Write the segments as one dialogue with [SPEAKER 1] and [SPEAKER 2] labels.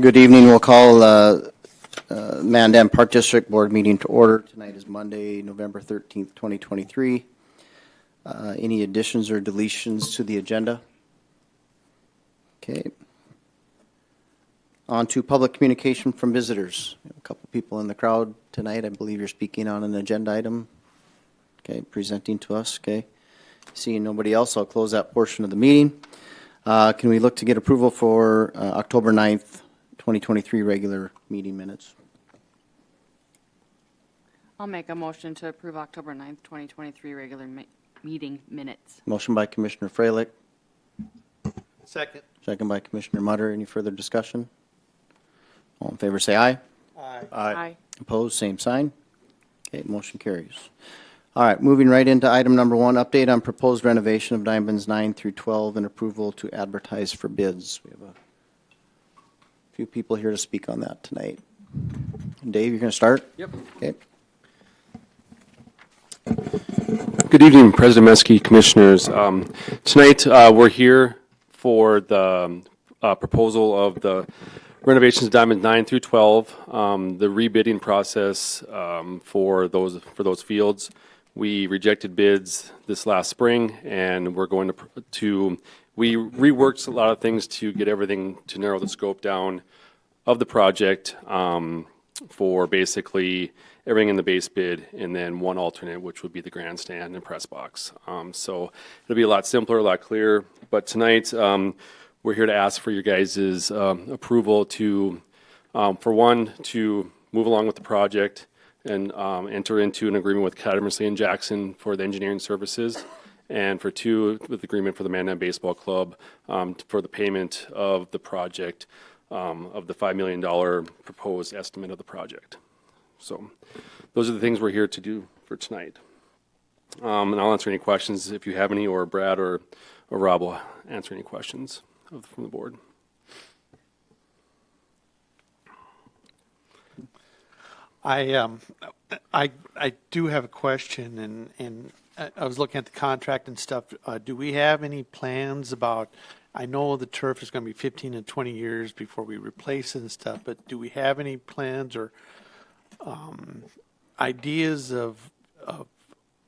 [SPEAKER 1] Good evening. We'll call Mandan Park District Board meeting to order. Tonight is Monday, November 13th, 2023. Any additions or deletions to the agenda? Okay. On to public communication from visitors. We have a couple people in the crowd tonight. I believe you're speaking on an agenda item. Okay, presenting to us. Okay. Seeing nobody else, I'll close that portion of the meeting. Can we look to get approval for October 9th, 2023 regular meeting minutes?
[SPEAKER 2] I'll make a motion to approve October 9th, 2023 regular meeting minutes.
[SPEAKER 1] Motion by Commissioner Freilich.
[SPEAKER 3] Second.
[SPEAKER 1] Second by Commissioner Mutter. Any further discussion? All in favor say aye.
[SPEAKER 3] Aye.
[SPEAKER 2] Aye.
[SPEAKER 1] Opposed, same sign. Okay, motion carries. All right, moving right into item number 1, update on proposed renovation of diamonds 9 through 12 and approval to advertise for bids. We have a few people here to speak on that tonight. Dave, you're going to start?
[SPEAKER 4] Yep.
[SPEAKER 1] Okay.
[SPEAKER 4] Good evening, President Meskey, Commissioners. Tonight, we're here for the proposal of the renovations of Diamond 9 through 12, the rebidding process for those fields. We rejected bids this last spring, and we're going to we reworked a lot of things to get everything to narrow the scope down of the project for basically everything in the base bid, and then one alternate, which would be the grandstand and press box. So it'll be a lot simpler, a lot clearer. But tonight, we're here to ask for your guys' approval to, for one, to move along with the project and enter into an agreement with Cattermasley and Jackson for the engineering services, and for 2, with agreement for the Mandan Baseball Club for the payment of the project of the $5 million proposed estimate of the project. So those are the things we're here to do for tonight. And I'll answer any questions if you have any, or Brad or Rob will answer any questions from the board.
[SPEAKER 3] I do have a question, and I was looking at the contract and stuff. Do we have any plans about? I know the turf is going to be 15 to 20 years before we replace it and stuff, but do we have any plans or ideas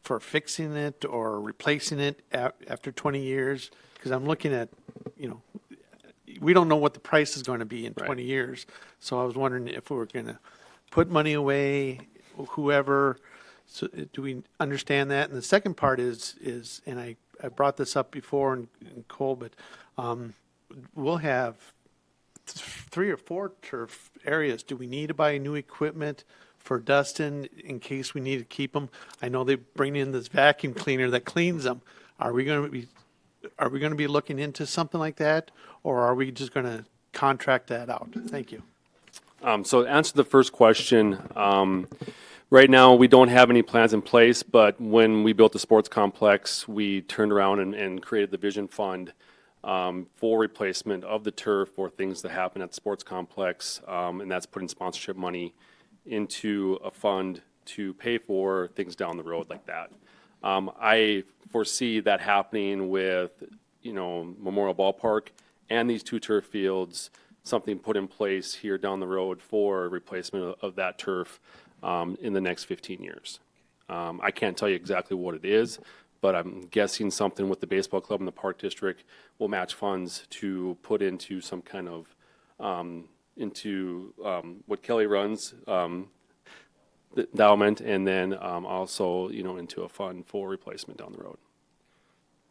[SPEAKER 3] for fixing it or replacing it after 20 years? Because I'm looking at, we don't know what the price is going to be in 20 years. So I was wondering if we were going to put money away, whoever. So do we understand that? And the second part is and I brought this up before in Cole, but we'll have 3 or 4 turf areas. Do we need to buy new equipment for Dustin in case we need to keep them? I know they bring in this vacuum cleaner that cleans them. Are we going to be looking into something like that, or are we just going to contract that out? Thank you.
[SPEAKER 4] So to answer the first question, right now we don't have any plans in place, but when we built the sports complex, we turned around and created the Vision Fund for replacement of the turf for things that happen at the sports complex, and that's putting sponsorship money into a fund to pay for things down the road like that. I foresee that happening with, Memorial Ballpark and these 2 turf fields, something put in place here down the road for replacement of that turf in the next 15 years. I can't tell you exactly what it is, but I'm guessing something with the baseball club and the park district will match funds to put into some kind of what Kelly runs, the endowment, and then also into a fund for replacement down the road.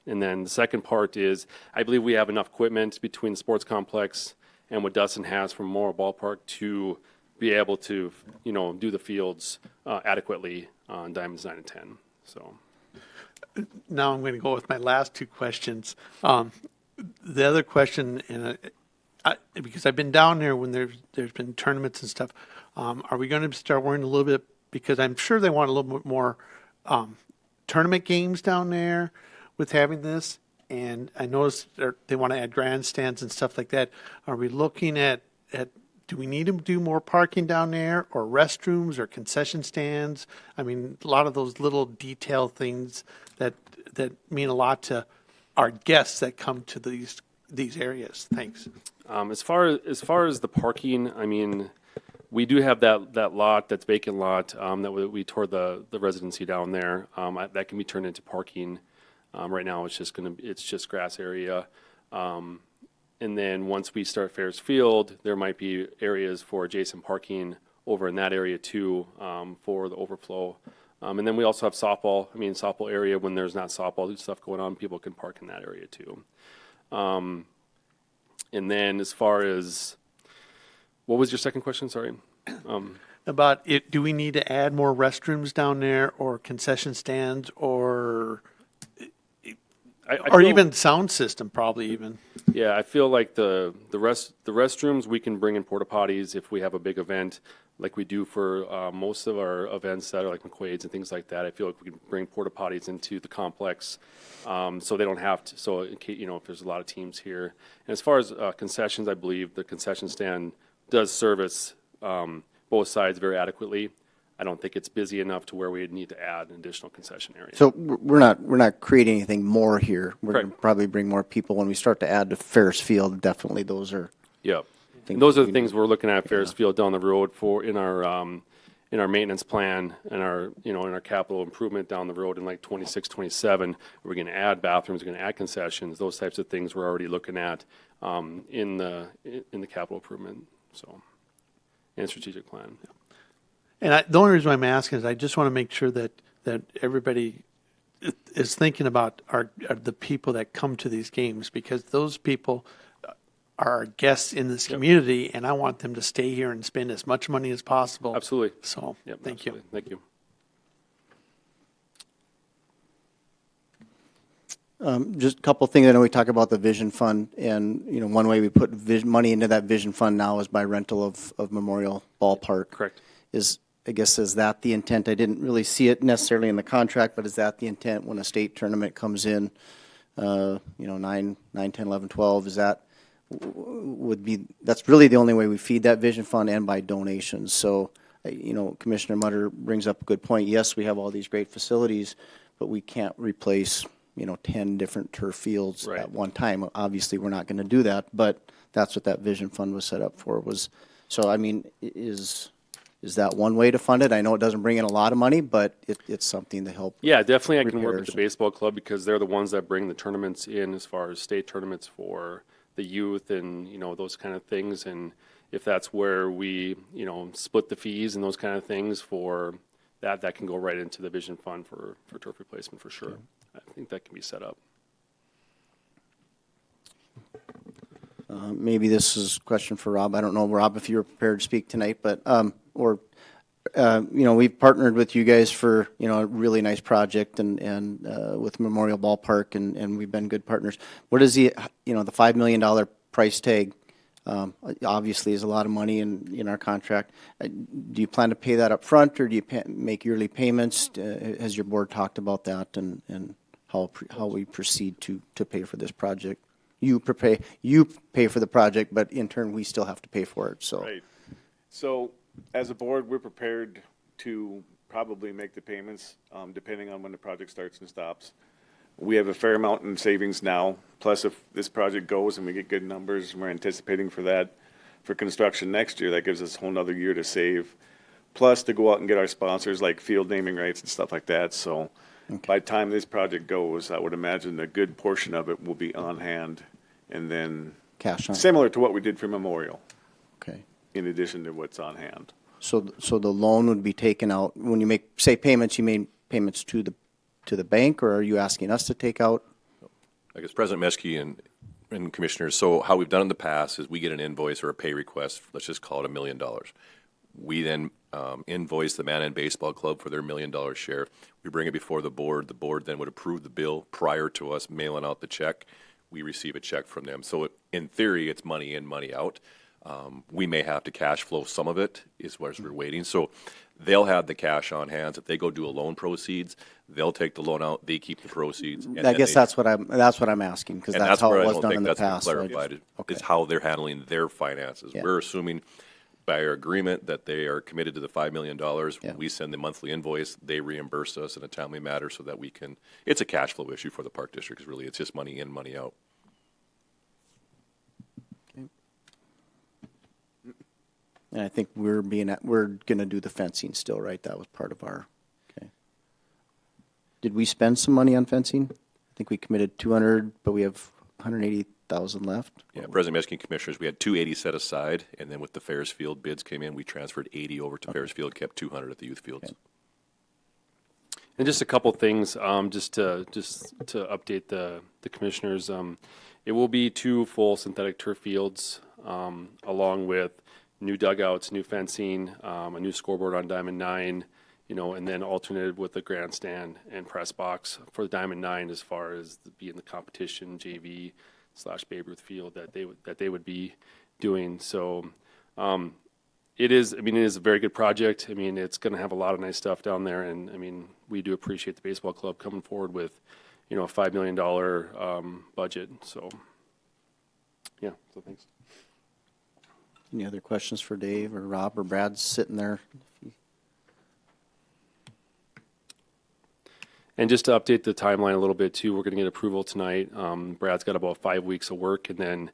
[SPEAKER 4] And then the second part is, I believe we have enough equipment between the sports complex and what Dustin has from Memorial Ballpark to be able to do the fields adequately on Diamonds 9 and 10. So
[SPEAKER 3] now I'm going to go with my last 2 questions. The other question, and because I've been down there when there's been tournaments and stuff, are we going to start worrying a little bit, because I'm sure they want a little bit more tournament games down there with having this, and I noticed they want to add grandstands and stuff like that. Are we looking at do we need to do more parking down there, or restrooms, or concession stands? I mean, a lot of those little detail things that mean a lot to our guests that come to these areas. Thanks.
[SPEAKER 4] As far as the parking, I mean, we do have that lot, that's vacant lot, that we tore the residency down there. That can be turned into parking. Right now, it's just grass area. And then once we start Ferris Field, there might be areas for adjacent parking over in that area too, for the overflow. And then we also have softball area, when there's not softball stuff going on, people can park in that area too. And then as far as, what was your second question? Sorry.
[SPEAKER 3] About it, do we need to add more restrooms down there, or concession stands, or
[SPEAKER 4] I
[SPEAKER 3] or
[SPEAKER 4] feel-
[SPEAKER 3] even sound system, probably even?
[SPEAKER 4] Yeah, I feel like the restrooms, we can bring in porta potties if we have a big event, like we do for most of our events that are like McQuaid's and things like that. I feel like we can bring porta potties into the complex, so they don't have to. So in case, if there's a lot of teams here. And as far as concessions, I believe the concession stand does service both sides very adequately. I don't think it's busy enough to where we'd need to add an additional concession area.
[SPEAKER 1] So we're not creating anything more here. We're going to
[SPEAKER 4] Correct.
[SPEAKER 1] probably bring more people when we start to add to Ferris Field. Definitely, those are
[SPEAKER 4] Yep.
[SPEAKER 1] things
[SPEAKER 4] And those are
[SPEAKER 1] we
[SPEAKER 4] the
[SPEAKER 1] need.
[SPEAKER 4] things we're looking at Ferris Field down the road for in our maintenance plan and in our capital improvement down the road in like 26, 27. We're going to add bathrooms, we're going to add concessions, those types of things we're already looking at in the capital improvement, and strategic plan.
[SPEAKER 3] And the only reason why I'm asking is I just want to make sure that everybody is thinking about are the people that come to these games, because those people are guests in this community, and I want them to stay here and spend as much money as possible.
[SPEAKER 4] Absolutely.
[SPEAKER 3] So,
[SPEAKER 4] Yep,
[SPEAKER 3] thank you.
[SPEAKER 4] absolutely. Thank you.
[SPEAKER 1] Just a couple of things. I know we talk about the Vision Fund, and one way we put money into that Vision Fund now is by rental of Memorial Ballpark.
[SPEAKER 4] Correct.
[SPEAKER 1] Is that the intent? I didn't really see it necessarily in the contract, but is that the intent when a state tournament comes in? 9, 10, 11, 12. Is that that's really the only way we feed that Vision Fund, and by donations. So, Commissioner Mutter brings up a good point. Yes, we have all these great facilities, but we can't replace 10 different turf fields
[SPEAKER 4] Right.
[SPEAKER 1] at one time. Obviously, we're not going to do that, but that's what that Vision Fund was set up for. So, I mean, is that one way to fund it? I know it doesn't bring in a lot of money, but it's something to help.
[SPEAKER 4] Yeah, definitely I can work with
[SPEAKER 1] repairs.
[SPEAKER 4] the baseball club, because they're the ones that bring the tournaments in as far as state tournaments for the youth and, those kind of things. And if that's where we, split the fees and those kind of things for that can go right into the Vision Fund for turf replacement for sure. I think that can be set up.
[SPEAKER 1] Maybe this is a question for Rob. I don't know, Rob, if you were prepared to speak tonight, but, we've partnered with you guys for, a really nice project and with Memorial Ballpark, and we've been good partners. What is the $5 million price tag? Obviously is a lot of money in our contract. Do you plan to pay that up front, or do you make yearly payments? Has your board talked about that and how we proceed to pay for this project? You pay for the project, but in turn, we still have to pay for it, so.
[SPEAKER 5] Right. So as a board, we're prepared to probably make the payments, depending on when the project starts and stops. We have a fair amount in savings now, plus if this project goes and we get good numbers, and we're anticipating for that for construction next year, that gives us a whole nother year to save. Plus to go out and get our sponsors like field naming rights and stuff like that. So by the time this project goes, I would imagine a good portion of it will be on hand, and then
[SPEAKER 1] Cash on.
[SPEAKER 5] similar to what we did for Memorial,
[SPEAKER 1] Okay.
[SPEAKER 5] in addition to what's on hand.
[SPEAKER 1] So the loan would be taken out, when you make, say, payments, you made payments to the bank, or are you asking us to take out?
[SPEAKER 6] I guess President Meschke and Commissioners, so how we've done in the past is we get an invoice or a pay request, let's just call it $1 million. We then invoice the Mandan Baseball Club for their $1 million share. We bring it before the board. The board then would approve the bill prior to us mailing out the check. We receive a check from them. So in theory, it's money in, money out. We may have to cash flow some of it, is what we're waiting. So they'll have the cash on hand. If they go do a loan proceeds, they'll take the loan out, they keep the proceeds. And
[SPEAKER 1] I
[SPEAKER 6] then
[SPEAKER 1] guess
[SPEAKER 6] they-
[SPEAKER 1] that's what I'm asking, because
[SPEAKER 6] and
[SPEAKER 1] that's how
[SPEAKER 6] where
[SPEAKER 1] it
[SPEAKER 6] I
[SPEAKER 1] was
[SPEAKER 6] don't
[SPEAKER 1] done
[SPEAKER 6] think
[SPEAKER 1] in the
[SPEAKER 6] that's been
[SPEAKER 1] past. So I just-
[SPEAKER 6] clarified,
[SPEAKER 1] okay.
[SPEAKER 6] is how they're handling their finances.
[SPEAKER 1] Yeah.
[SPEAKER 6] We're assuming by our agreement that they are committed to the $5 million.
[SPEAKER 1] Yeah.
[SPEAKER 6] We send the monthly invoice, they reimburse us in a timely manner so that we can, it's a cash flow issue for the park district, 'cause really it's just money in, money out.
[SPEAKER 1] And I think we're going to do the fencing still, right? That was part of our, okay. Did we spend some money on fencing? I think we committed 200, but we have 180,000 left.
[SPEAKER 6] Yeah, President Metzger and Commissioners, we had 280 set aside, and then with the Ferris Field bids came in, we transferred 80 over to Ferris Field, kept 200 at the youth fields.
[SPEAKER 1] Okay.
[SPEAKER 4] And just a couple things, just to update the commissioners. It will be 2 full synthetic turf fields, along with new dugouts, new fencing, a new scoreboard on Diamond 9, and then alternated with the grandstand and press box for the Diamond 9 as far as being the competition JV/Babe Ruth field that they would be doing. So it is a very good project. I mean, it's going to have a lot of nice stuff down there, and I mean, we do appreciate the baseball club coming forward with, a $5 million budget. So, yeah. So thanks.
[SPEAKER 1] Any other questions for Dave or Rob or Brad sitting there?
[SPEAKER 4] And just to update the timeline a little bit too, we're going to get approval tonight. Brad's got about 5 weeks of work, and then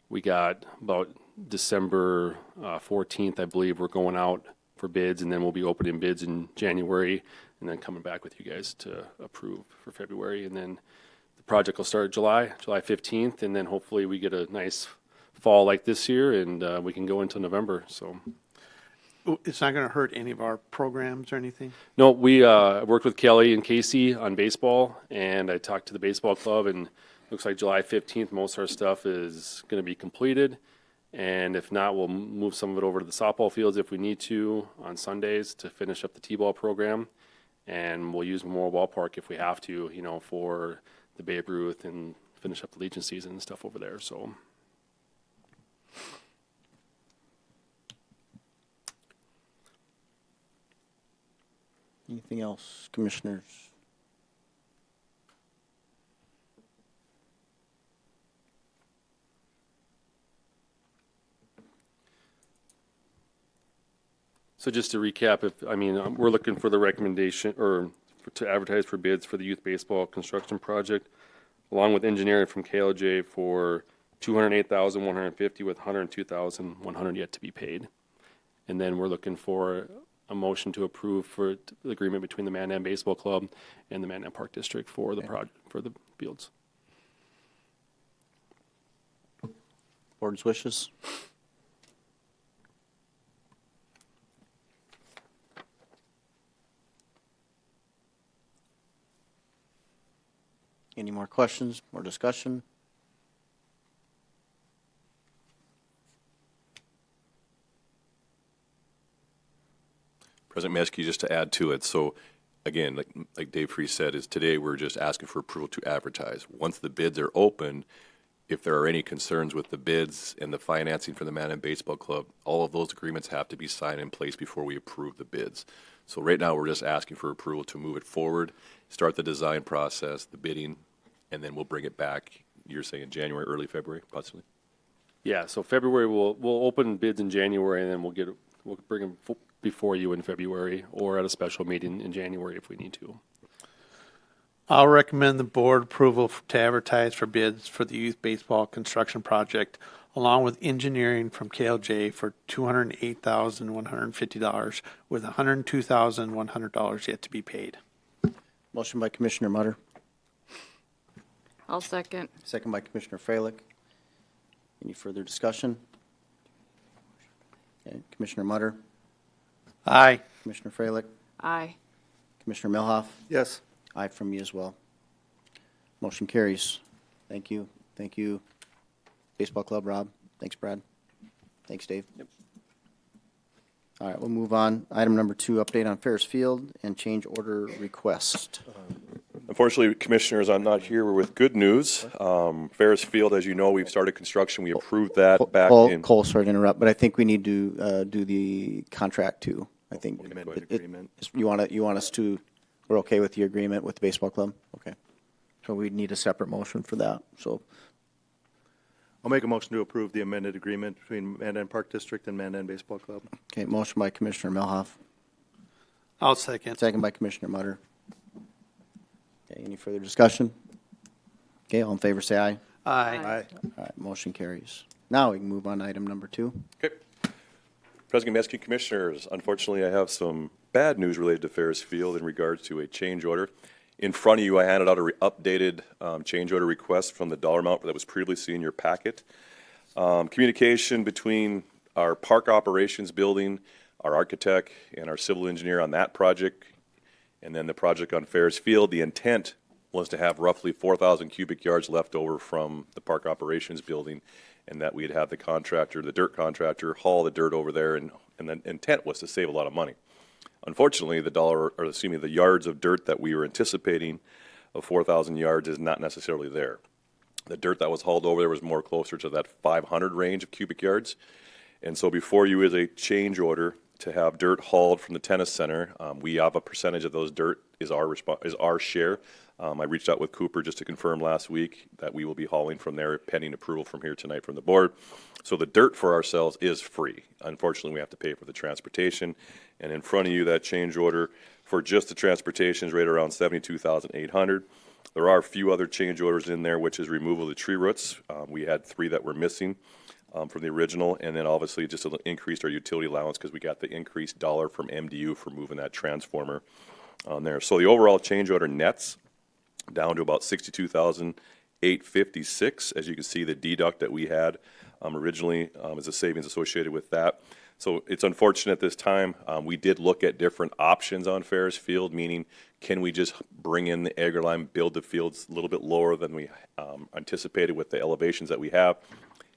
[SPEAKER 4] we got about December 14th, I believe, we're going out for bids, and then we'll be opening bids in January, and then coming back with you guys to approve for February, and then the project will start July 15th, and then hopefully we get a nice fall like this year, and we can go into November. So.
[SPEAKER 3] It's not going to hurt any of our programs or anything?
[SPEAKER 4] No, we worked with Kelly and Casey on baseball, and I talked to the baseball club, and looks like July 15th, most of our stuff is going to be completed. And if not, we'll move some of it over to the softball fields if we need to on Sundays to finish up the T-ball program. And we'll use Memorial Ballpark if we have to, for the Babe Ruth and finish up the Legion season and stuff over there. So.
[SPEAKER 1] Anything else, commissioners?
[SPEAKER 4] So just to recap, we're looking for the recommendation to advertise for bids for the youth baseball construction project, along with engineering from KLJ for $208,150 with $102,100 yet to be paid. And then we're looking for a motion to approve for the agreement between the Mandan Baseball Club and the Mandan Park District for the project for the fields.
[SPEAKER 1] Board's wishes? Any more questions, more discussion?
[SPEAKER 6] President Metzger, just to add to it, so again, like Dave Freese said, is today we're just asking for approval to advertise. Once the bids are open, if there are any concerns with the bids and the financing for the Mandan Baseball Club, all of those agreements have to be signed in place before we approve the bids. So right now, we're just asking for approval to move it forward, start the design process, the bidding, and then we'll bring it back, you're saying January, early February, possibly?
[SPEAKER 4] Yeah, so February we'll open bids in January, and then we'll bring them before you in February or at a special meeting in January if we need to.
[SPEAKER 3] I'll recommend the board approval to advertise for bids for the youth baseball construction project, along with engineering from KLJ for $208,150 with $102,100 yet to be paid.
[SPEAKER 1] Motion by Commissioner Mutter,
[SPEAKER 2] I'll second.
[SPEAKER 1] second by Commissioner Freilich. Any further discussion? Okay, Commissioner Mutter,
[SPEAKER 3] Aye.
[SPEAKER 1] Commissioner Freilich,
[SPEAKER 2] Aye.
[SPEAKER 1] Commissioner Milhoff?
[SPEAKER 5] Yes.
[SPEAKER 1] Aye from me as well. Motion carries. Thank you. Thank you, Baseball Club, Rob. Thanks, Brad. Thanks, Dave.
[SPEAKER 4] Yep.
[SPEAKER 1] All right, we'll move on. Item number 2, update on Ferris Field and change order request.
[SPEAKER 7] Unfortunately, Commissioners, I'm not here with good news. Ferris Field, as you know, we've started construction. We approved that back in.
[SPEAKER 1] Cole, sorry to interrupt, but I think we need to do the contract too. I think.
[SPEAKER 7] Amended
[SPEAKER 1] it-
[SPEAKER 7] agreement.
[SPEAKER 1] You want us to, we're okay with the agreement with the baseball club? Okay. So we need a separate motion for that, so.
[SPEAKER 8] I'll make a motion to approve the amended agreement between Mandan Park District and Mandan Baseball Club.
[SPEAKER 1] Okay, motion by Commissioner Milhoff,
[SPEAKER 3] I'll second.
[SPEAKER 1] second by Commissioner Mutter. Okay, any further discussion? Okay, all in favor, say aye.
[SPEAKER 3] Aye.
[SPEAKER 8] Aye.
[SPEAKER 1] All right, motion carries. Now we can move on to item number 2.
[SPEAKER 7] Okay. President Meskey, Commissioners, unfortunately, I have some bad news related to Ferris Field in regards to a change order. In front of you, I handed out a updated change order request from the dollar amount that was previously in your packet. Communication between our park operations building, our architect, and our civil engineer on that project, and then the project on Ferris Field. The intent was to have roughly 4,000 cubic yards left over from the park operations building, and that we'd have the contractor, the dirt contractor, haul the dirt over there, and the intent was to save a lot of money. Unfortunately, the yards of dirt that we were anticipating of 4,000 yards is not necessarily there. The dirt that was hauled over there was more closer to that 500 range of cubic yards. And so before you is a change order to have dirt hauled from the tennis center. We have a percentage of those dirt is our share. I reached out with Cooper just to confirm last week that we will be hauling from there pending approval from here tonight from the board. So the dirt for ourselves is free. Unfortunately, we have to pay for the transportation. And in front of you, that change order for just the transportation is right around $72,800. There are a few other change orders in there, which is removal of the tree roots. We had 3 that were missing from the original, and then obviously just increased our utility allowance because we got the increased dollar from MDU for moving that transformer on there. So the overall change order nets down to about $62,856. As you can see, the deduct that we had originally is a savings associated with that. So it's unfortunate at this time. We did look at different options on Ferris Field, meaning can we just bring in the aggregate line, build the fields a little bit lower than we anticipated with the elevations that we have.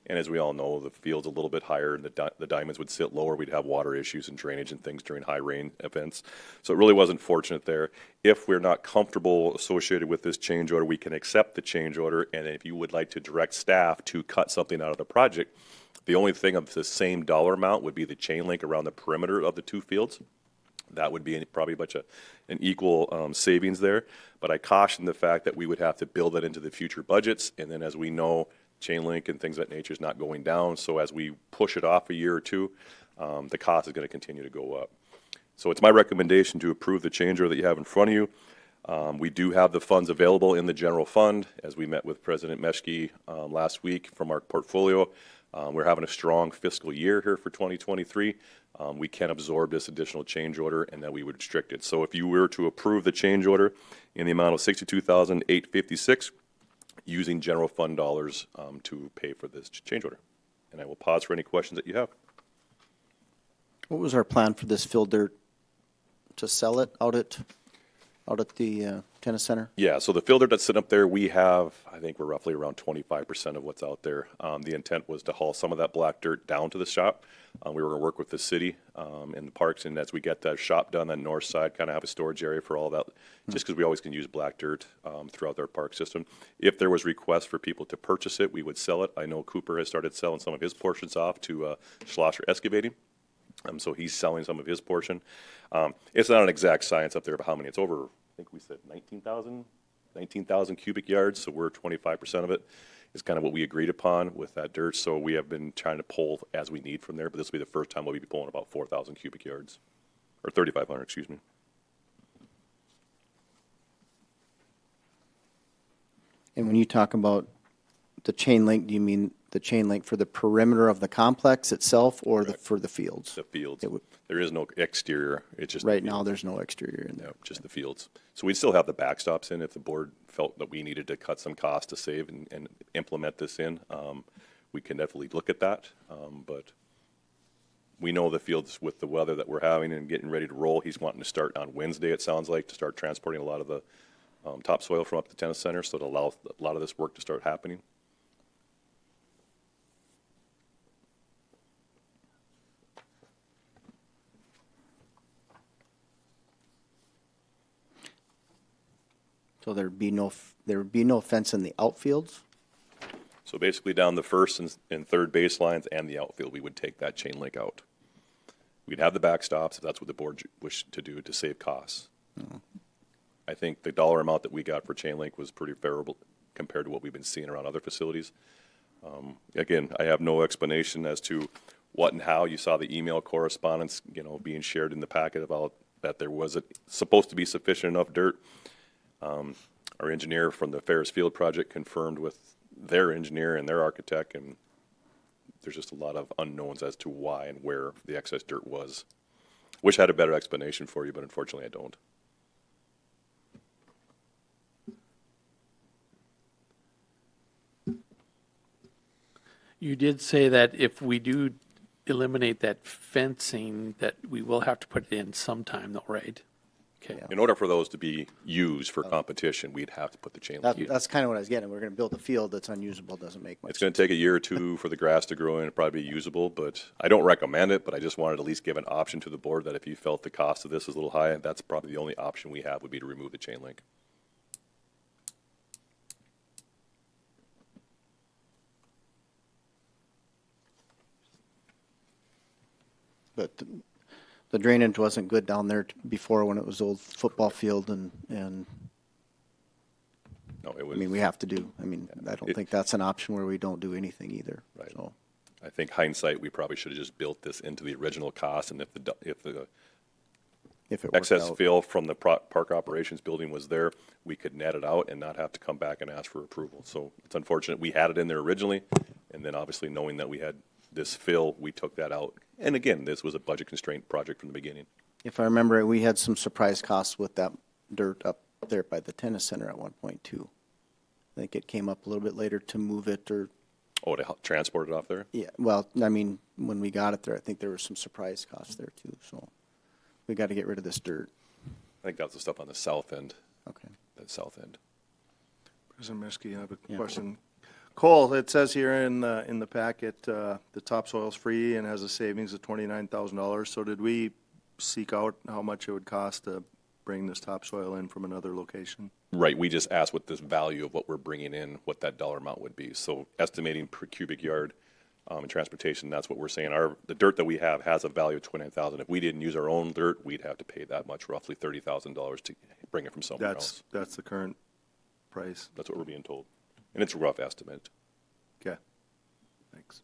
[SPEAKER 7] And as we all know, the field's a little bit higher and the diamonds would sit lower. We'd have water issues and drainage and things during high rain events. So it really wasn't fortunate there. If we're not comfortable associated with this change order, we can accept the change order. And if you would like to direct staff to cut something out of the project, the only thing of the same dollar amount would be the chain link around the perimeter of the 2 fields. That would be probably an equal savings there. But I caution the fact that we would have to build that into the future budgets. And then as we know, chain link and things of that nature is not going down. So as we push it off a year or two, the cost is going to continue to go up. So it's my recommendation to approve the change order that you have in front of you. We do have the funds available in the general fund. As we met with President Meskey last week from our portfolio, we're having a strong fiscal year here for 2023. We can absorb this additional change order and then we would restrict it. So if you were to approve the change order in the amount of $62,856, using general fund dollars to pay for this change order. And I will pause for any questions that you have.
[SPEAKER 1] What was our plan for this fill dirt? To sell it out at the tennis center?
[SPEAKER 7] Yeah, so the filter that's sitting up there, we have, I think we're roughly around 25% of what's out there. The intent was to haul some of that black dirt down to the shop. We were going to work with the city and the parks, and as we get that shop done, that north side, kind of have a storage area for all that, just because we always can use black dirt throughout our park system. If there was requests for people to purchase it, we would sell it. I know Cooper has started selling some of his portions off to Schlosser Excavating. So he's selling some of his portion. It's not an exact science up there about how many. It's over, I think we said 19,000 cubic yards, so we're 25% of it is kind of what we agreed upon with that dirt. So we have been trying to pull as we need from there, but this will be the first time we'll be pulling about 4,000 cubic yards, or 3,500, excuse me.
[SPEAKER 1] And when you talk about the chain link, do you mean the chain link for the perimeter of the complex itself or for the fields?
[SPEAKER 7] The fields. There is no exterior. It's just
[SPEAKER 1] Right now, there's no exterior in there.
[SPEAKER 7] yeah, just the fields. So we'd still have the backstops in if the board felt that we needed to cut some cost to save and implement this in. We can definitely look at that. But we know the fields with the weather that we're having and getting ready to roll. He's wanting to start on Wednesday, it sounds like, to start transporting a lot of the topsoil from up the tennis center, so it allows a lot of this work to start happening.
[SPEAKER 1] So there would be no fence in the outfields?
[SPEAKER 7] So basically down the first and third baselines and the outfield, we would take that chain link out. We'd have the backstops if that's what the board wished to do to save costs. I think the dollar amount that we got for chain link was pretty favorable compared to what we've been seeing around other facilities. Again, I have no explanation as to what and how. You saw the email correspondence, being shared in the packet about that there wasn't supposed to be sufficient enough dirt. Our engineer from the Ferris Field project confirmed with their engineer and their architect, and there's just a lot of unknowns as to why and where the excess dirt was. Wish I had a better explanation for you, but unfortunately I don't.
[SPEAKER 3] You did say that if we do eliminate that fencing, that we will have to put it in sometime though, right? Okay.
[SPEAKER 7] In order for those to be used for competition, we'd have to put the chain link.
[SPEAKER 1] That's kind of what I was getting. We're going to build a field that's unusable, doesn't make much
[SPEAKER 7] It's
[SPEAKER 1] sense.
[SPEAKER 7] going to take a year or two for the grass to grow in and probably be usable, but I don't recommend it, but I just wanted to at least give an option to the board that if you felt the cost of this is a little high, that's probably the only option we have would be to remove the chain link.
[SPEAKER 1] But the drainage wasn't good down there before when it was old football field and
[SPEAKER 7] No, it
[SPEAKER 1] I
[SPEAKER 7] was.
[SPEAKER 1] mean, we have to do, I mean, I don't think that's an option where we don't do anything either.
[SPEAKER 7] Right.
[SPEAKER 1] So,
[SPEAKER 7] I think hindsight, we probably should have just built this into the original cost, and if the
[SPEAKER 1] if it worked
[SPEAKER 7] excess
[SPEAKER 1] out.
[SPEAKER 7] fill from the park operations building was there, we could net it out and not have to come back and ask for approval. So it's unfortunate, we had it in there originally, and then obviously knowing that we had this fill, we took that out. And again, this was a budget constraint project from the beginning.
[SPEAKER 1] If I remember, it, we had some surprise costs with that dirt up there by the tennis center at one point too. I think it came up a little bit later to move it or,
[SPEAKER 7] Oh, to help transport it off there?
[SPEAKER 1] yeah, well, I mean, when we got it there, I think there were some surprise costs there too, so we got to get rid of this dirt.
[SPEAKER 7] I think that's the stuff on the south end,
[SPEAKER 1] Okay.
[SPEAKER 7] that south end.
[SPEAKER 8] President Miskey, I have a
[SPEAKER 1] Yeah.
[SPEAKER 8] question. Cole, it says here in the packet, the topsoil's free and has a savings of $29,000. So did we seek out how much it would cost to bring this topsoil in from another location?
[SPEAKER 7] Right, we just asked what this value of what we're bringing in, what that dollar amount would be. So estimating per cubic yard in transportation, that's what we're saying. The dirt that we have has a value of $29,000. If we didn't use our own dirt, we'd have to pay that much, roughly $30,000 to bring it from somewhere else.
[SPEAKER 8] That's the current price.
[SPEAKER 7] That's what we're being told. And it's a rough estimate.
[SPEAKER 8] Okay, thanks.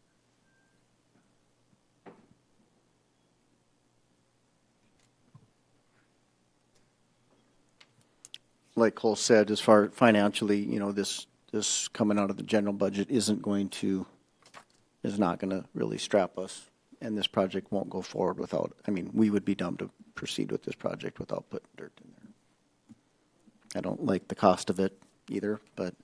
[SPEAKER 1] Like Cole said, as far financially, you know, this coming out of the general budget is not going to really strap us. And this project won't go forward without, I mean, we would be dumb to proceed with this project without putting dirt in there. I don't like the cost of it either, but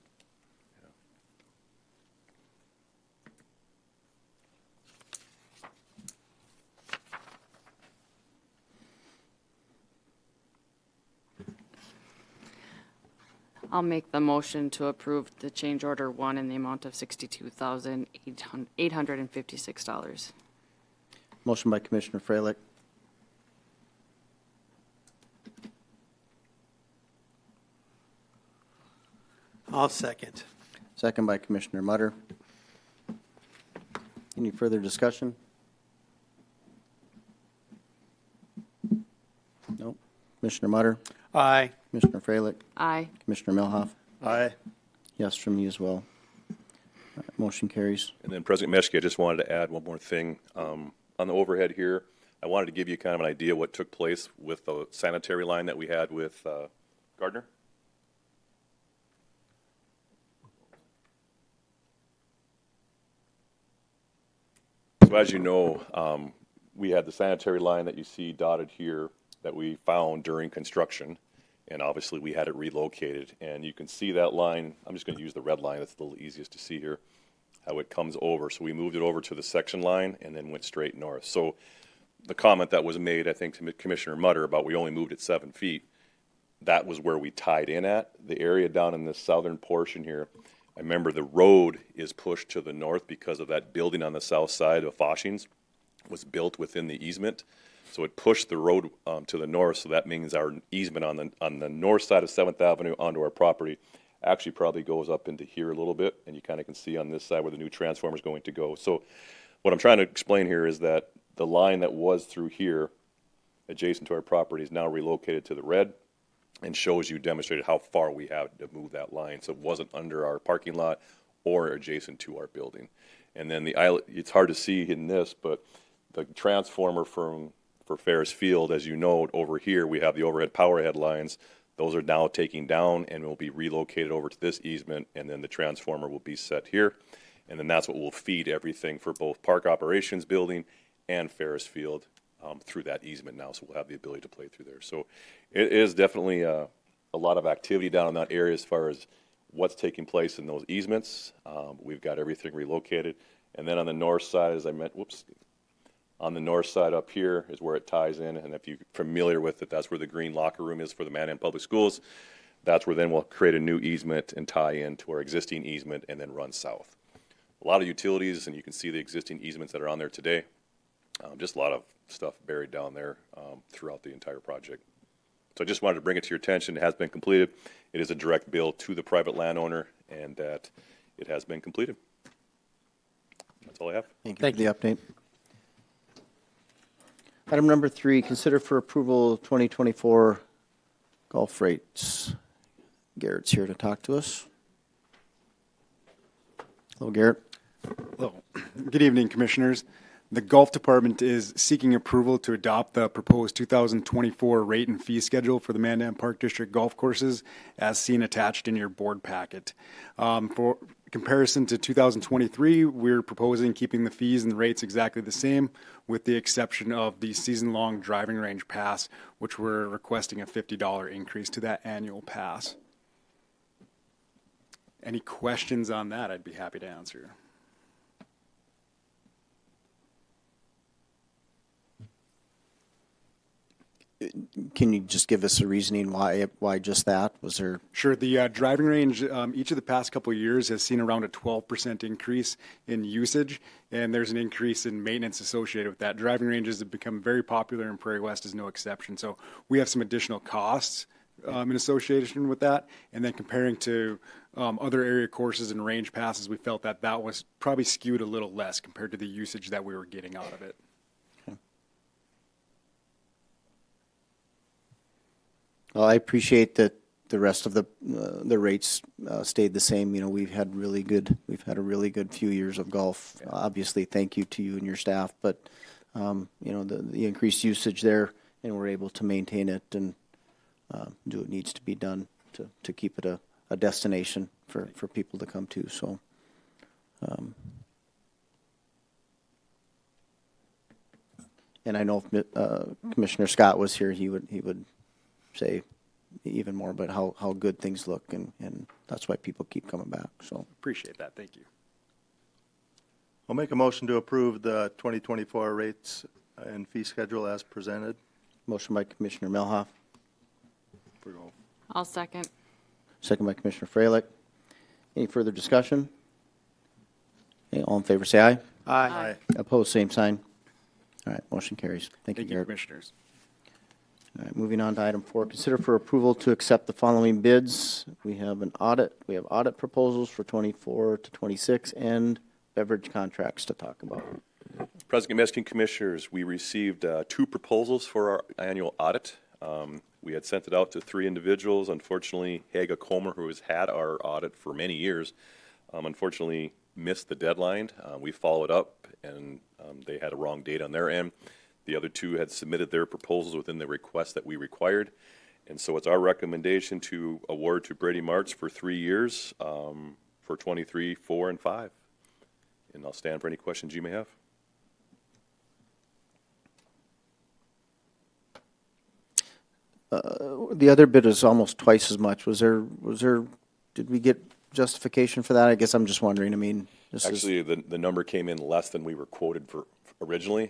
[SPEAKER 2] I'll make the motion to approve the change order 1 in the amount of $62,856.
[SPEAKER 1] motion by Commissioner Freilich,
[SPEAKER 3] I'll second.
[SPEAKER 1] second by Commissioner Mutter. Any further discussion? Nope. Commissioner Mutter,
[SPEAKER 3] Aye.
[SPEAKER 1] Commissioner Freilich,
[SPEAKER 2] Aye.
[SPEAKER 1] Commissioner Milhoff.
[SPEAKER 8] Aye.
[SPEAKER 1] Yes from me as well. All right, motion carries.
[SPEAKER 7] And then President Meshke, I just wanted to add one more thing. On the overhead here, I wanted to give you kind of an idea what took place with the sanitary line that we had with Gardner. So as you know, we had the sanitary line that you see dotted here that we found during construction, and obviously we had it relocated. And you can see that line, I'm just going to use the red line, it's a little easiest to see here, how it comes over. So we moved it over to the section line and then went straight north. So the comment that was made, I think, to Commissioner Mutter about we only moved it 7 feet, that was where we tied in at. The area down in the southern portion here, I remember the road is pushed to the north because of that building on the south side of Foshings was built within the easement. So it pushed the road to the north, so that means our easement on the north side of 7th Avenue onto our property actually probably goes up into here a little bit, and you kind of can see on this side where the new transformer is going to go. So what I'm trying to explain here is that the line that was through here, adjacent to our property, is now relocated to the red and shows you demonstrated how far we have to move that line. So it wasn't under our parking lot or adjacent to our building. And then the island, it's hard to see in this, but the transformer for Ferris Field, as you know, over here, we have the overhead power head lines. Those are now taking down and will be relocated over to this easement, and then the transformer will be set here. And then that's what will feed everything for both park operations building and Ferris Field through that easement now. So we'll have the ability to play through there. So it is definitely a lot of activity down in that area as far as what's taking place in those easements. We've got everything relocated. And then on the north side, as I meant, on the north side up here is where it ties in. And if you're familiar with it, that's where the green locker room is for the Mandan Public Schools. That's where then we'll create a new easement and tie in to our existing easement and then run south. A lot of utilities, and you can see the existing easements that are on there today. Just a lot of stuff buried down there throughout the entire project. So I just wanted to bring it to your attention. It has been completed. It is a direct bill to the private landowner, and that it has been completed. That's all I have.
[SPEAKER 1] Thank you for the update. Item number 3, consider for approval 2024 golf rates. Garrett's here to talk to us. Hello, Garrett.
[SPEAKER 9] Hello. Good evening, Commissioners. The Golf Department is seeking approval to adopt the proposed 2024 rate and fee schedule for the Mandan Park District golf courses as seen attached in your board packet. For comparison to 2023, we're proposing keeping the fees and the rates exactly the same with the exception of the season-long driving range pass, which we're requesting a $50 increase to that annual pass. Any questions on that, I'd be happy to answer.
[SPEAKER 1] Can you just give us a reasoning why just that? Was there?
[SPEAKER 9] Sure. The driving range, each of the past couple of years has seen around a 12% increase in usage, and there's an increase in maintenance associated with that. Driving ranges have become very popular, and Prairie West is no exception. So we have some additional costs in association with that. And then comparing to other area courses and range passes, we felt that that was probably skewed a little less compared to the usage that we were getting out of it.
[SPEAKER 1] Well, I appreciate that the rest of the rates stayed the same. You know, we've had a really good few years of golf. Yeah. Obviously, thank you to you and your staff, but you know, the increased usage there, and we're able to maintain it and do what needs to be done to keep it a destination for people to come to. So. And I know if Commissioner Scott was here, he would say even more about how good things look, and that's why people keep coming back. So
[SPEAKER 9] Appreciate that. Thank you.
[SPEAKER 8] I'll make a motion to approve the 2024 rates and fee schedule as presented.
[SPEAKER 1] motion by Commissioner Melhoff,
[SPEAKER 8] For golf.
[SPEAKER 2] I'll second.
[SPEAKER 1] second by Commissioner Freilich. Any further discussion? Okay, all in favor, say aye.
[SPEAKER 3] Aye.
[SPEAKER 1] Opposed, same sign. All right, motion carries. Thank you,
[SPEAKER 9] Thank you,
[SPEAKER 1] Garrett.
[SPEAKER 9] Commissioners.
[SPEAKER 1] All right, moving on to item 4, consider for approval to accept the following bids. We have audit proposals for 24 to 26 and beverage contracts to talk about.
[SPEAKER 7] President Meskin, Commissioners, we received 2 proposals for our annual audit. We had sent it out to 3 individuals. Unfortunately, Haga Comer, who has had our audit for many years, unfortunately missed the deadline. We followed up, and they had a wrong date on their end. The other 2 had submitted their proposals within the request that we required. And so it's our recommendation to award to Brady Martz for 3 years for 23, 4, and 5. And I'll stand for any questions you may have.
[SPEAKER 1] The other bid is almost twice as much. Did we get justification for that? I guess I'm just wondering. I mean,
[SPEAKER 7] Actually, the number came in less than we were quoted for originally.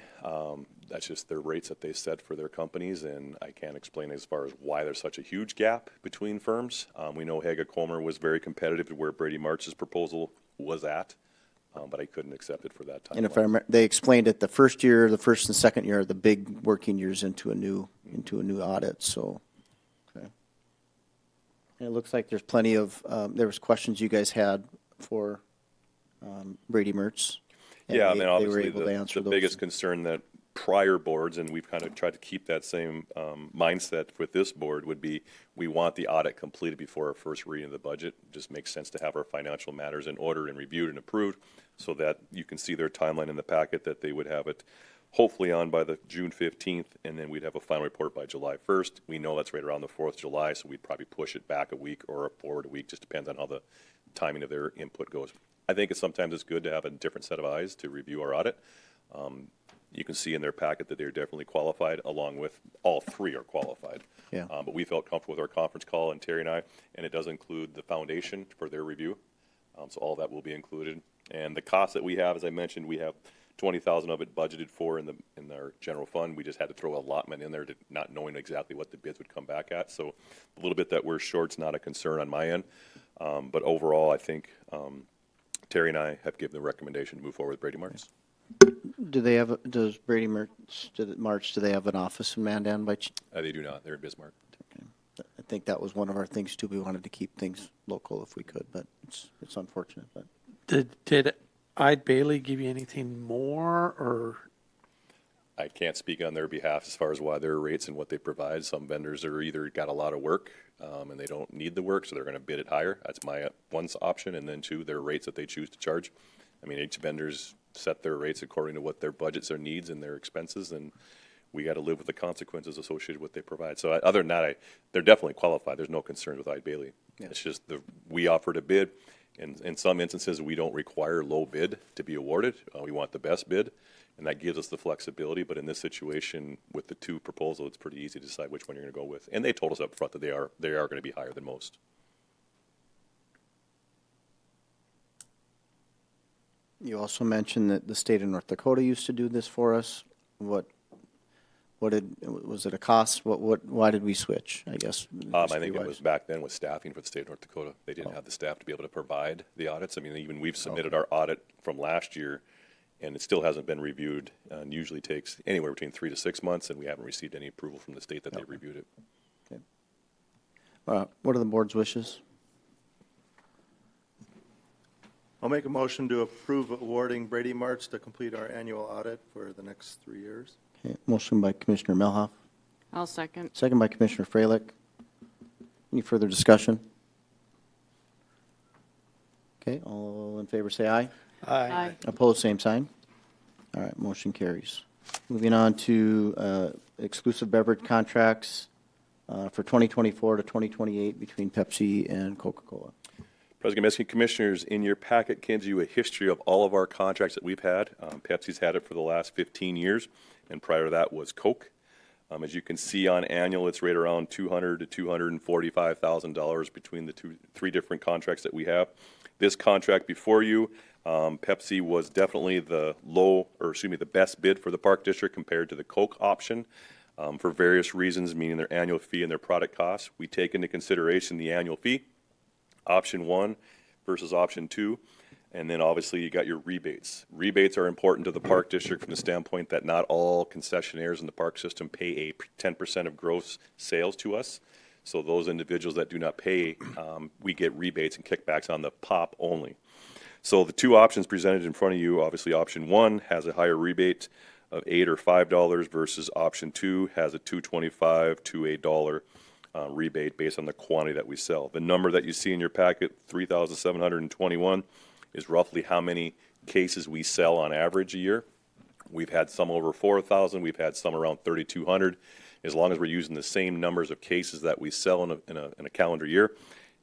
[SPEAKER 7] That's just their rates that they set for their companies, and I can't explain as far as why there's such a huge gap between firms. We know Haga Comer was very competitive to where Brady Martz's proposal was at, but I couldn't accept it for that time.
[SPEAKER 1] And if I remember, they explained it the first and second year are the big working years into a new audit. So, okay. And it looks like there's plenty of there was questions you guys had for Brady Mertz.
[SPEAKER 7] Yeah, I
[SPEAKER 1] they
[SPEAKER 7] mean,
[SPEAKER 1] were
[SPEAKER 7] obviously
[SPEAKER 1] able to answer
[SPEAKER 7] the
[SPEAKER 1] those.
[SPEAKER 7] biggest concern that prior boards, and we've kind of tried to keep that same mindset with this board, would be we want the audit completed before our first reading of the budget. It just makes sense to have our financial matters in order and reviewed and approved so that you can see their timeline in the packet that they would have it hopefully on by the June 15th, and then we'd have a final report by July 1st. We know that's right around the 4th of July, so we'd probably push it back a week or forward a week, just depends on how the timing of their input goes. I think sometimes it's good to have a different set of eyes to review our audit. You can see in their packet that they're definitely qualified, along with all three are qualified.
[SPEAKER 1] Yeah.
[SPEAKER 7] But we felt comfortable with our conference call, and Terry and I, and it does include the foundation for their review. So all that will be included. And the cost that we have, as I mentioned, we have 20,000 of it budgeted for in our general fund. We just had to throw an allotment in there to not knowing exactly what the bids would come back at. So a little bit that we're short's not a concern on my end. But overall, I think Terry and I have given the recommendation to move forward with Brady Marks.
[SPEAKER 1] Do they have, does Brady March, do they have an office in Mandan by?
[SPEAKER 7] They do not. They're in Bismarck.
[SPEAKER 1] I think that was one of our things too. We wanted to keep things local if we could, but it's unfortunate, but.
[SPEAKER 3] Did Ide Bailey give you anything more, or?
[SPEAKER 7] I can't speak on their behalf as far as why their rates and what they provide. Some vendors are either got a lot of work and they don't need the work, so they're going to bid it higher. That's my one option, and then two, their rates that they choose to charge. I mean, each vendor's set their rates according to what their budgets, their needs, and their expenses, and we got to live with the consequences associated with what they provide. So other than that, they're definitely qualified. There's no concerns with Ide Bailey.
[SPEAKER 1] Yeah.
[SPEAKER 7] It's just we offered a bid. In some instances, we don't require low bid to be awarded. We want the best bid, and that gives us the flexibility. But in this situation, with the two proposals, it's pretty easy to decide which one you're going to go with. And they told us up front that they are going to be higher than most.
[SPEAKER 1] You also mentioned that the state of North Dakota used to do this for us. Was it a cost? Why did we switch, I guess?
[SPEAKER 7] I think it was back then with staffing for the state of North Dakota. They didn't have the staff to be able to provide the audits. I mean, even we've submitted our audit from last year, and it still hasn't been reviewed, and usually takes anywhere between 3 to 6 months, and we haven't received any approval from the state that they reviewed it.
[SPEAKER 1] Okay. What are the board's wishes?
[SPEAKER 8] I'll make a motion to approve awarding Brady Marts to complete our annual audit for the next 3 years.
[SPEAKER 1] Okay. Motion by Commissioner Melhoff,
[SPEAKER 2] I'll second.
[SPEAKER 1] second by Commissioner Freilich. Any further discussion? Okay, all in favor say aye.
[SPEAKER 2] Aye.
[SPEAKER 1] Opposed, same sign. All right, motion carries. Moving on to exclusive beverage contracts for 2024 to 2028 between Pepsi and Coca-Cola.
[SPEAKER 7] President Gomesky, Commissioners, in your packet gives you a history of all of our contracts that we've had. Pepsi's had it for the last 15 years, and prior to that was Coke. As you can see on annual, it's right around $200,000 to $245,000 between the three different contracts that we have. This contract before you, Pepsi was definitely the best bid for the Park District compared to the Coke option for various reasons, meaning their annual fee and their product costs. We take into consideration the annual fee, option 1 versus option 2. And then obviously you got your rebates. Rebates are important to the Park District from the standpoint that not all concessionaires in the park system pay a 10% of gross sales to us. So those individuals that do not pay, we get rebates and kickbacks on the pop only. So the two options presented in front of you, obviously option 1 has a higher rebate of $8 or $5 versus option 2 has a $2.25 to $1 rebate based on the quantity that we sell. The number that you see in your packet, 3,721, is roughly how many cases we sell on average a year. We've had some over 4,000. We've had some around 3,200. As long as we're using the same numbers of cases that we sell in a calendar year,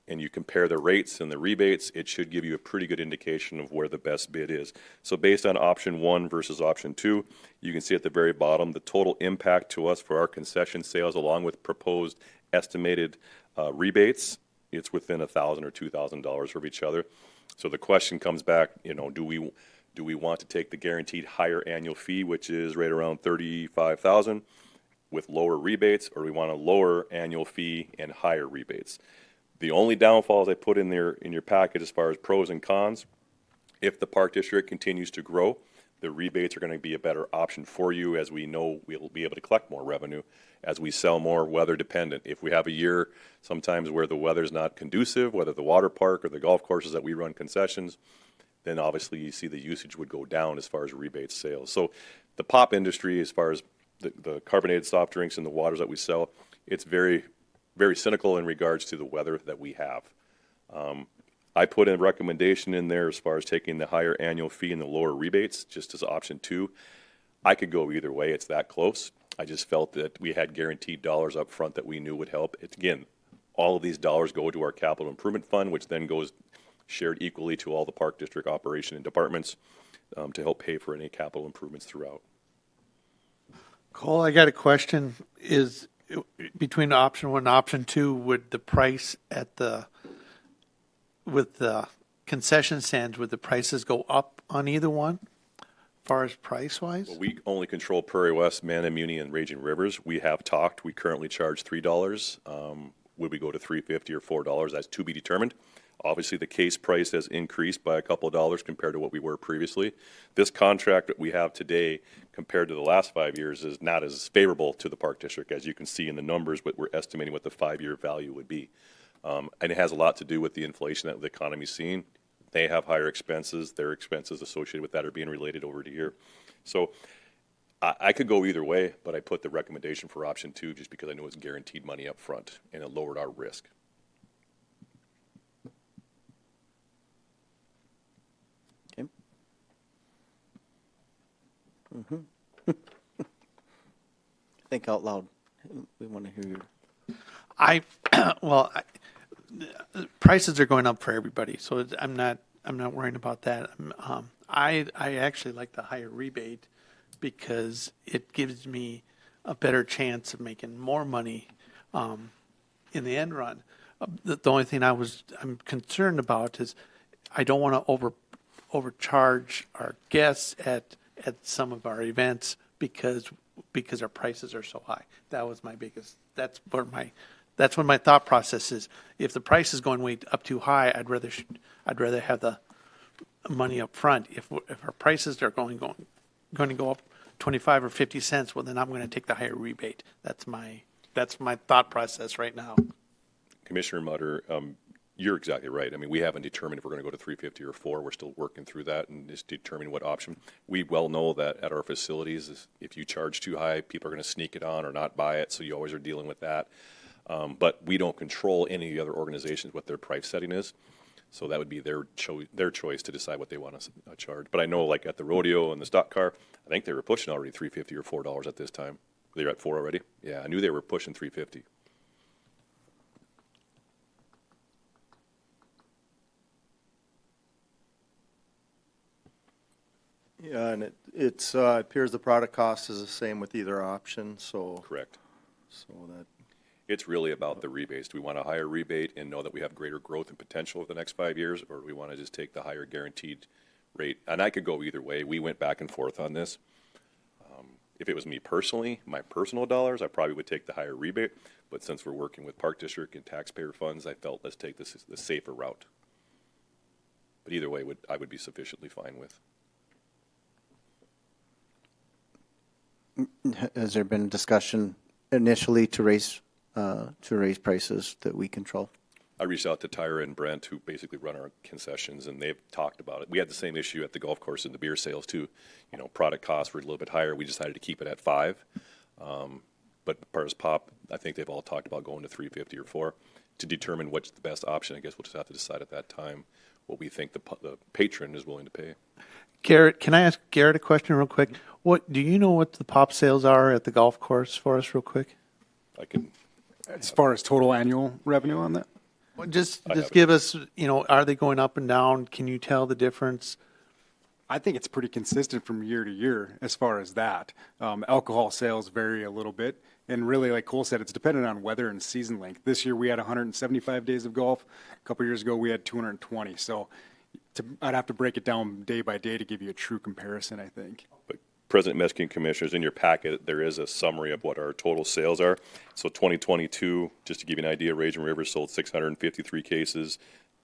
[SPEAKER 7] and you compare the rates and the rebates, it should give you a pretty good indication of where the best bid is. So based on option 1 versus option 2, you can see at the very bottom the total impact to us for our concession sales along with proposed estimated rebates. It's within $1,000 or $2,000 for each other. So the question comes back, do we want to take the guaranteed higher annual fee, which is right around $35,000, with lower rebates, or do we want a lower annual fee and higher rebates? The only downfalls I put in there in your packet as far as pros and cons, if the Park District continues to grow, the rebates are going to be a better option for you, as we know we'll be able to collect more revenue as we sell more weather dependent. If we have a year sometimes where the weather's not conducive, whether the water park or the golf courses that we run concessions, then obviously you see the usage would go down as far as rebate sales. So the pop industry, as far as the carbonated soft drinks and the waters that we sell, it's very, very cynical in regards to the weather that we have. I put a recommendation in there as far as taking the higher annual fee and the lower rebates, just as option 2. I could go either way. It's that close. I just felt that we had guaranteed dollars up front that we knew would help. Again, all of these dollars go to our capital improvement fund, which then goes shared equally to all the Park District operation and departments to help pay for any capital improvements throughout.
[SPEAKER 3] Cole, I got a question. Is between option one and option two, would the price with the concession stands, would the prices go up on either one, as far as price-wise?
[SPEAKER 7] Well, we only control Prairie West, Mandan, Muni, and Raging Rivers. We have talked. We currently charge $3. Would we go to $3.50 or $4? That's to be determined. Obviously, the case price has increased by a couple of dollars compared to what we were previously. This contract that we have today compared to the last 5 years is not as favorable to the Park District, as you can see in the numbers, but we're estimating what the 5-year value would be. And it has a lot to do with the inflation that the economy's seeing. They have higher expenses. Their expenses associated with that are being related over the year. So I could go either way, but I put the recommendation for option two just because I know it's guaranteed money up front and it lowered our risk.
[SPEAKER 1] Okay. Think out loud. We want to hear you.
[SPEAKER 3] Prices are going up for everybody, so I'm not worrying about that. I actually like the higher rebate because it gives me a better chance of making more money in the end run. The only thing I'm concerned about is I don't want to overcharge our guests at some of our events because our prices are so high. That was my biggest. That's what my thought process is. If the price is going way up too high, I'd rather have the money up front. If our prices are going to go up 25 or 50 cents, well then I'm going to take the higher rebate. That's my thought process right now.
[SPEAKER 7] Commissioner Mutter, you're exactly right. I mean, we haven't determined if we're going to go to 350 or 4. We're still working through that and just determining what option. We well know that at our facilities, if you charge too high, people are going to sneak it on or not buy it, so you always are dealing with that. But we don't control any of the other organizations what their price setting is. So that would be their choice to decide what they want to charge. But I know, like at the rodeo and the stock car, I think they were pushing already $3.50 or $4 at this time. They're at $4 already? Yeah, I knew they were pushing $3.50.
[SPEAKER 8] Yeah, and it appears the product cost is the same with either option, so.
[SPEAKER 7] Correct.
[SPEAKER 8] So that,
[SPEAKER 7] It's really about the rebates. Do we want a higher rebate and know that we have greater growth and potential over the next 5 years, or do we want to just take the higher guaranteed rate? And I could go either way. We went back and forth on this. If it was me personally, my personal dollars, I probably would take the higher rebate. But since we're working with Park District and taxpayer funds, I felt let's take the safer route. But either way, I would be sufficiently fine with.
[SPEAKER 1] Has there been discussion initially to raise prices that we control?
[SPEAKER 7] I reached out to Tyra and Brent, who basically run our concessions, and they've talked about it. We had the same issue at the golf course and the beer sales too. You know, product costs were a little bit higher. We decided to keep it at 5. But as far as pop, I think they've all talked about going to 350 or 4 to determine what's the best option. I guess we'll just have to decide at that time what we think the patron is willing to pay.
[SPEAKER 3] Garrett, can I ask Garrett a question real quick? What do you know what the pop sales are at the golf course for us real quick?
[SPEAKER 7] I can.
[SPEAKER 9] As far as total annual revenue on that?
[SPEAKER 3] Well, just
[SPEAKER 7] have it.
[SPEAKER 3] give us, are they going up and down? Can you tell the difference?
[SPEAKER 9] I think it's pretty consistent from year to year as far as that. Alcohol sales vary a little bit. And really, like Cole said, it's dependent on weather and season length. This year we had 175 days of golf. A couple years ago we had 220. So I'd have to break it down day by day to give you a true comparison, I think.
[SPEAKER 7] But President Meskey and Commissioners, in your packet, there is a summary of what our total sales are. So 2022, just to give you an idea, Raging River sold 653 cases.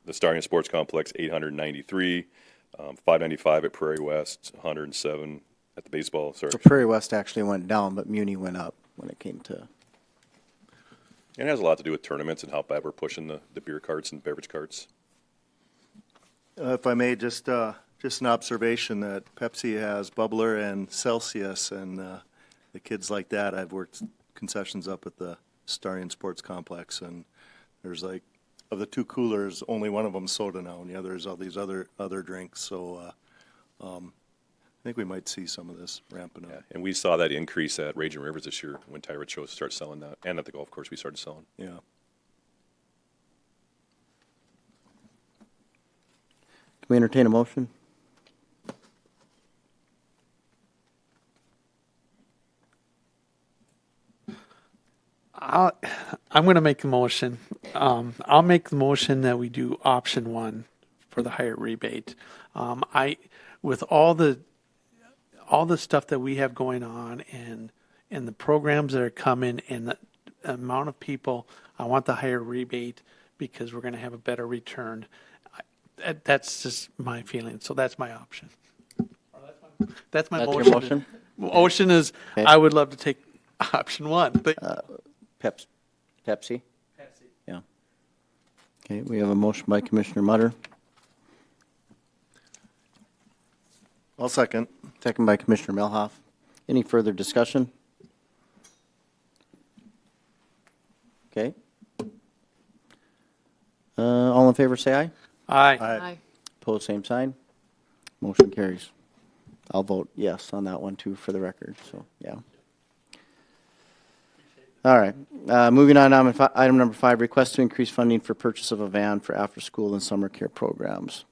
[SPEAKER 7] The Starring Sports Complex, 893. 595 at Prairie West, 107 at the baseball. Sorry.
[SPEAKER 1] So Prairie West actually went down, but Muni went up when it came to.
[SPEAKER 7] And it has a lot to do with tournaments and how bad we're pushing the beer carts and beverage carts.
[SPEAKER 8] if I may, just an observation that Pepsi has Bubbler and Celsius, and the kids like that. I've worked concessions up at the Starring Sports Complex, and there's like, of the two coolers, only one of them soda now, and the other is all these other drinks. So I think we might see some of this ramping up.
[SPEAKER 7] Yeah, and we saw that increase at Raging Rivers this year when Tyra chose to start selling that, and at the golf course we started selling.
[SPEAKER 8] Yeah.
[SPEAKER 1] we entertain a motion?
[SPEAKER 3] I'm going to make the motion. I'll make the motion that we do option one for the higher rebate. With all the stuff that we have going on and the programs that are coming and the amount of people, I want the higher rebate because we're going to have a better return. That's just my feeling. So that's my option. That's my
[SPEAKER 1] That's
[SPEAKER 3] motion.
[SPEAKER 1] your motion?
[SPEAKER 3] Motion is,
[SPEAKER 1] Okay.
[SPEAKER 3] I would love to take option one, but
[SPEAKER 1] Pepsi? Pepsi? Yeah. Okay, we have a motion by Commissioner Mutter,
[SPEAKER 8] I'll second.
[SPEAKER 1] second by Commissioner Melhoff. Any further discussion? Okay. All in favor, say aye.
[SPEAKER 3] aye.
[SPEAKER 2] Aye.
[SPEAKER 1] Opposed, same sign. Motion carries. I'll vote yes on that one too, for the record, so, yeah. All right, moving on, item number 5, request to increase funding for purchase of a van for after-school and summer care programs.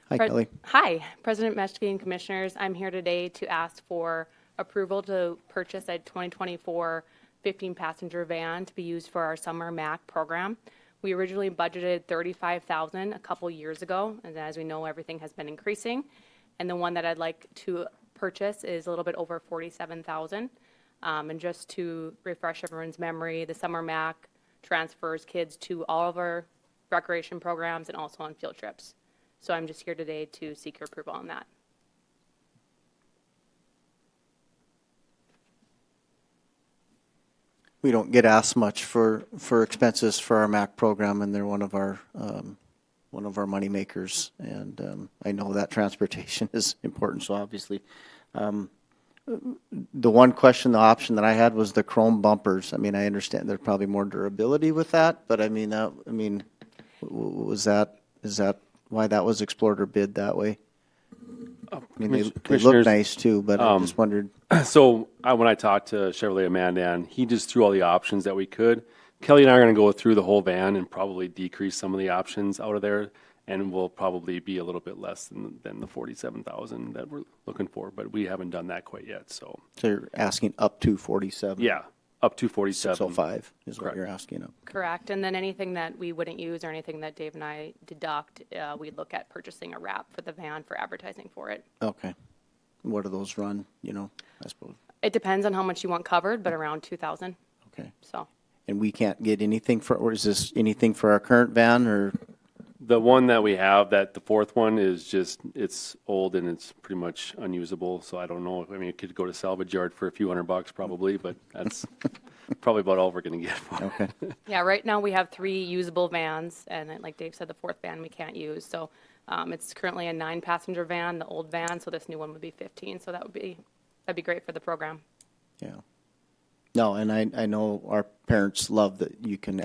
[SPEAKER 1] Hi, Kelly.
[SPEAKER 10] Hi, President Meshke and Commissioners. I'm here today to ask for approval to purchase a 2024 15-passenger van to be used for our summer MAC program. We originally budgeted $35,000 a couple years ago, and as we know, everything has been increasing. And the one that I'd like to purchase is a little bit over $47,000. And just to refresh everyone's memory, the summer MAC transfers kids to all of our recreation programs and also on field trips. So I'm just here today to seek your approval on that.
[SPEAKER 1] We don't get asked much for expenses for our MAC program, and they're one of our money makers. And I know that transportation is important, so obviously. The one question, the option that I had was the chrome bumpers. I mean, I understand there's probably more durability with that, but I mean, is that why that was explored or bid that way? I mean, they look
[SPEAKER 4] Commissioners,
[SPEAKER 1] nice too, but I just wondered.
[SPEAKER 4] So when I talked to Chevrolet Mandan, he just threw all the options that we could. Kelly and I are going to go through the whole van and probably decrease some of the options out of there, and we'll probably be a little bit less than the 47,000 that we're looking for, but we haven't done that quite yet. So
[SPEAKER 1] You're asking up to 47.
[SPEAKER 4] yeah, up to 47.
[SPEAKER 1] 605 is what
[SPEAKER 4] Correct.
[SPEAKER 1] you're asking up.
[SPEAKER 10] Correct. And then anything that we wouldn't use or anything that Dave and I deduct, we'd look at purchasing a wrap for the van for advertising for it.
[SPEAKER 1] Okay. What do those run, I suppose?
[SPEAKER 10] It depends on how much you want covered, but around 2,000.
[SPEAKER 1] Okay.
[SPEAKER 10] So
[SPEAKER 1] And we can't get anything or is this anything for our current van or?
[SPEAKER 4] The one that we have, the fourth one is just, it's old and it's pretty much unusable. So I don't know. I mean, it could go to salvage yard for a few $100 probably, but that's probably about all we're going to get for it.
[SPEAKER 1] Okay.
[SPEAKER 10] yeah, right now we have 3 usable vans, and like Dave said, the 4th van we can't use. So it's currently a 9-passenger van, the old van. So this new one would be 15. So that'd be great for the program.
[SPEAKER 1] Yeah. No, and I know our parents love that you can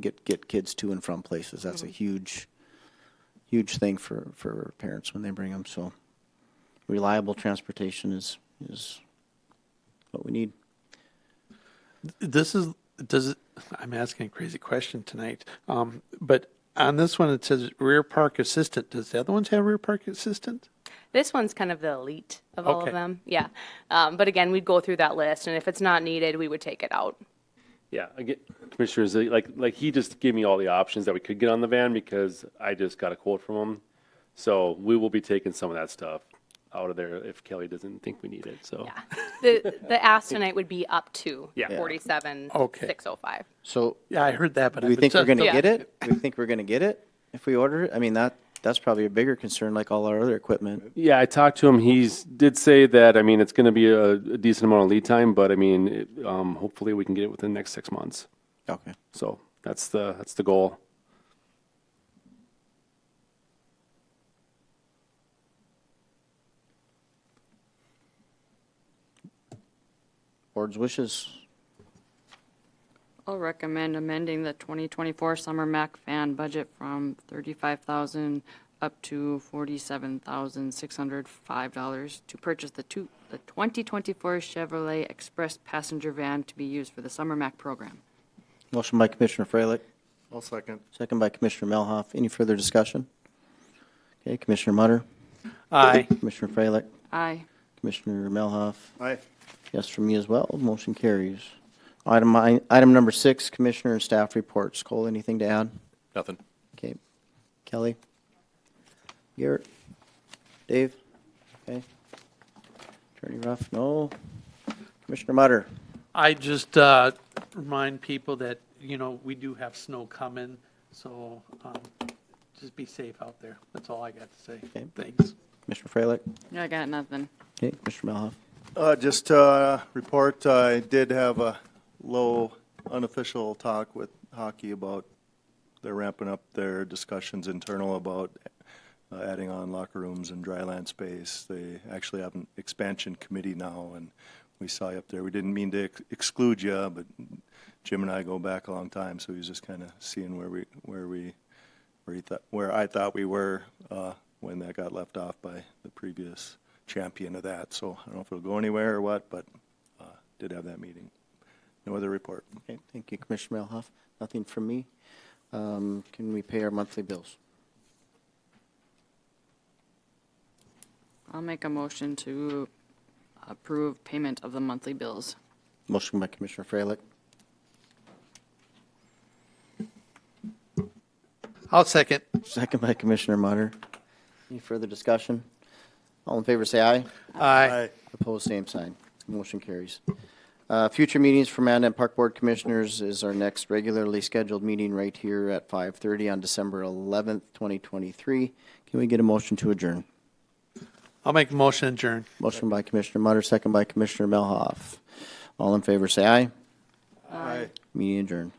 [SPEAKER 1] get kids to and from places. That's a huge thing for parents when they bring them. So reliable transportation is what we need.
[SPEAKER 3] I'm asking a crazy question tonight, but on this one it says rear park assistant. Does the other ones have rear park assistant?
[SPEAKER 10] This one's kind of the elite of all
[SPEAKER 3] Okay.
[SPEAKER 10] of them. Yeah. But again, we'd go through that list, and if it's not needed, we would take it out.
[SPEAKER 4] Yeah, again, commissioners, like he just gave me all the options that we could get on the van because I just got a quote from him. So we will be taking some of that stuff out of there if Kelly doesn't think we need it. So
[SPEAKER 10] Yeah. The ask tonight would be up to
[SPEAKER 4] Yeah.
[SPEAKER 10] 47,605.
[SPEAKER 1] So
[SPEAKER 3] Yeah, I heard that, but
[SPEAKER 1] do we think we're going to
[SPEAKER 10] Yeah.
[SPEAKER 1] get it? Do we think we're going to get it if we order it? I mean, that's probably a bigger concern like all our other equipment.
[SPEAKER 4] yeah, I talked to him. Did say that, I mean, it's going to be a decent amount of lead time, but I mean, hopefully we can get it within the next 6 months.
[SPEAKER 1] Okay.
[SPEAKER 4] So that's the goal.
[SPEAKER 1] Board's wishes.
[SPEAKER 2] I'll recommend amending the 2024 summer MAC van budget from $35,000 up to $47,605 to purchase the 2024 Chevrolet Express passenger van to be used for the summer MAC program.
[SPEAKER 1] Motion by Commissioner Freilich,
[SPEAKER 8] I'll second.
[SPEAKER 1] second by Commissioner Melhoff. Any further discussion? Okay, Commissioner Mutter,
[SPEAKER 3] Aye.
[SPEAKER 1] Commissioner Freilich,
[SPEAKER 2] Aye.
[SPEAKER 1] Commissioner Melhoff.
[SPEAKER 8] Aye.
[SPEAKER 1] Yes from me as well. Motion carries. Item number 6, Commissioner and staff reports. Cole, anything to add?
[SPEAKER 6] Nothing.
[SPEAKER 1] Okay. Kelly? Garrett? Dave? Okay. Attorney Ruff? No. Commissioner Mutter?
[SPEAKER 3] I just remind people that, we do have snow coming, so just be safe out there. That's all I got to say.
[SPEAKER 1] Okay.
[SPEAKER 3] Thanks.
[SPEAKER 1] Commissioner Freilich?
[SPEAKER 2] I got nothing.
[SPEAKER 1] Okay. Commissioner Melhoff?
[SPEAKER 8] Just report, I did have a low unofficial talk with hockey about they're ramping up their discussions internal about adding on locker rooms and dry land space. They actually have an expansion committee now, and we saw you up there. We didn't mean to exclude you, but Jim and I go back a long time, so he's just kind of seeing where I thought we were when that got left off by the previous champion of that. So I don't know if it'll go anywhere or what, but did have that meeting. No other report.
[SPEAKER 1] Okay. Thank you, Commissioner Melhoff. Nothing from me. Can we pay our monthly bills?
[SPEAKER 2] I'll make a motion to approve payment of the monthly bills.
[SPEAKER 1] Motion by Commissioner Freilich.
[SPEAKER 3] I'll second.
[SPEAKER 1] Second by Commissioner Mutter. Any further discussion? All in favor say aye.
[SPEAKER 3] Aye.
[SPEAKER 1] Opposed, same sign. Motion carries. Future meetings for Mandan Park Board Commissioners is our next regularly scheduled meeting right here at 5:30 on December 11th, 2023. Can we get a motion to adjourn?
[SPEAKER 3] I'll make a motion to adjourn.
[SPEAKER 1] Motion by Commissioner Mutter, second by Commissioner Melhoff. All in favor say aye.
[SPEAKER 8] Aye.
[SPEAKER 1] Meeting adjourned.